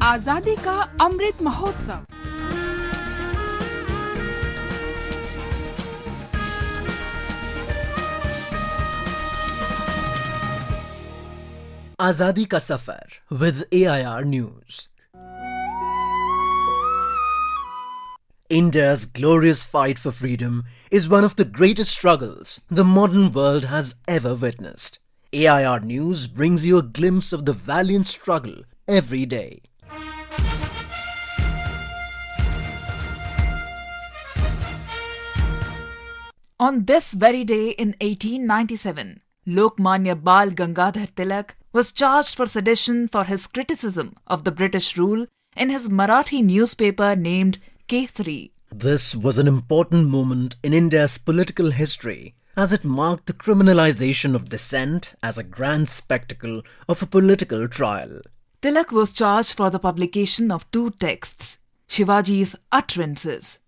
आजादी का Amrit Mahotsav. Azadi ka Safar with AIR News. India's glorious fight for freedom is one of the greatest struggles the modern world has ever witnessed. AIR News brings you a glimpse of the valiant struggle every day. On this very day in 1897, Manya Gangadhar Tilak was charged for sedition for his criticism of the British rule in his Marathi newspaper named Kesari. This was an important moment in India's political history as it marked the criminalisation of dissent as a grand spectacle of a political trial. Tilak was charged for the publication of two texts, Shivaji's Utterances,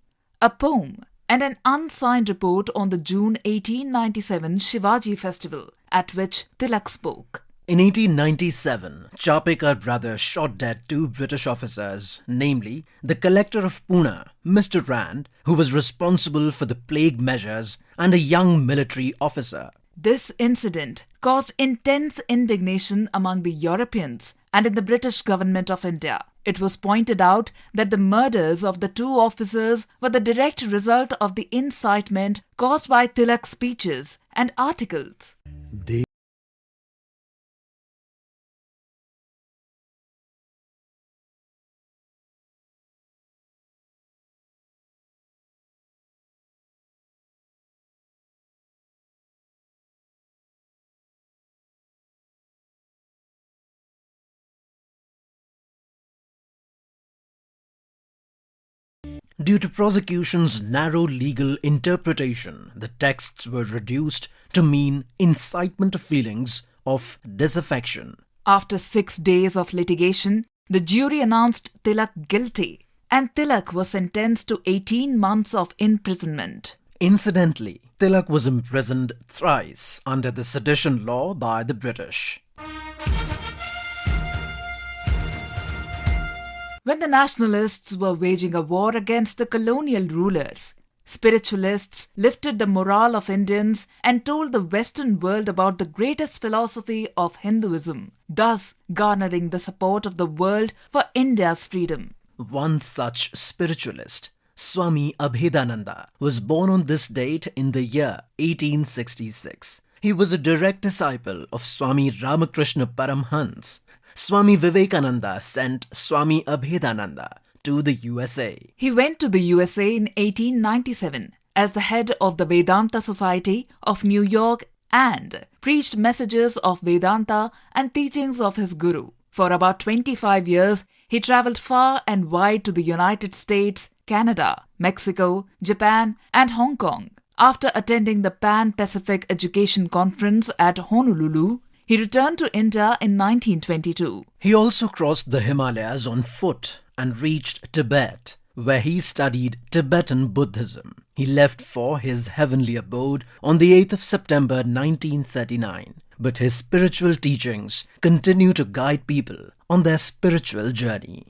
a poem, and an unsigned report on the June 1897 Shivaji festival at which Tilak spoke. In 1897, Chapekar brothers shot dead two British officers, namely the Collector of Poona, Mr. Rand, who was responsible for the plague measures, and a young military officer. This incident caused intense indignation among the Europeans and in the British government of India. It was pointed out that the murders of the two officers were the direct result of the incitement caused by Tilak's speeches and articles. Due to prosecution's narrow legal interpretation, the texts were reduced to mean incitement of feelings of disaffection. After 6 days of litigation, the jury announced Tilak guilty, and Tilak was sentenced to 18 months of imprisonment. Incidentally, Tilak was imprisoned thrice under the sedition law by the British. When the nationalists were waging a war against the colonial rulers, spiritualists lifted the morale of Indians and told the Western world about the greatest philosophy of Hinduism, thus garnering the support of the world for India's freedom. One such spiritualist, Swami Abhedananda, was born on this date in the year 1866. He was a direct disciple of Swami Ramakrishna Paramhans. Swami Vivekananda sent Swami Abhedananda to the USA. He went to the USA in 1897 as the head of the Vedanta Society of New York and preached messages of Vedanta and teachings of his guru. For about 25 years, he travelled far and wide to the United States, Canada, Mexico, Japan, and Hong Kong. After attending the Pan-Pacific Education Conference at Honolulu, he returned to India in 1922. He also crossed the Himalayas on foot and reached Tibet, where he studied Tibetan Buddhism. He left for his heavenly abode on the 8th of September 1939, but his spiritual teachings continue to guide people on their spiritual journey.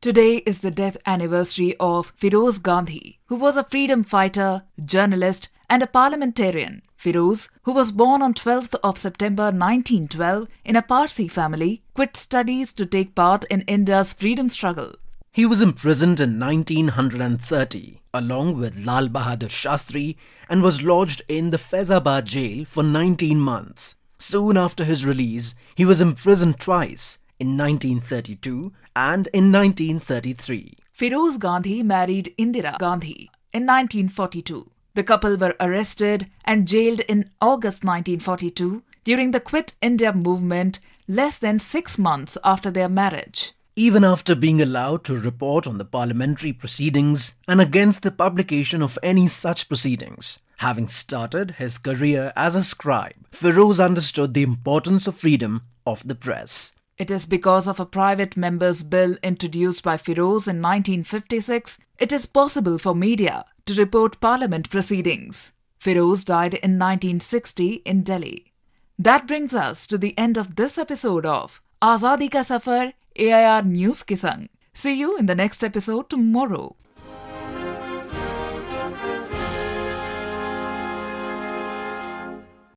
Today is the death anniversary of Firoz Gandhi, who was a freedom fighter, journalist, and a parliamentarian. Firoz, who was born on 12th of September 1912 in a Parsi family, quit studies to take part in India's freedom struggle. He was imprisoned in 1930 along with Lal Bahadur Shastri and was lodged in the Faizabad jail for 19 months. Soon after his release, he was imprisoned twice, in 1932 and in 1933. Firoz Gandhi married Indira Gandhi in 1942. The couple were arrested and jailed in August 1942 during the Quit India movement less than 6 months after their marriage. Even after being allowed to report on the parliamentary proceedings and against the publication of any such proceedings, having started his career as a scribe, Firoz understood the importance of freedom of the press. It is because of a private member's bill introduced by Firoz in 1956, it is possible for media to report parliament proceedings. Firoz died in 1960 in Delhi. That brings us to the end of this episode of Azadi Ka Safar AIR News ke Sang. See you in the next episode tomorrow.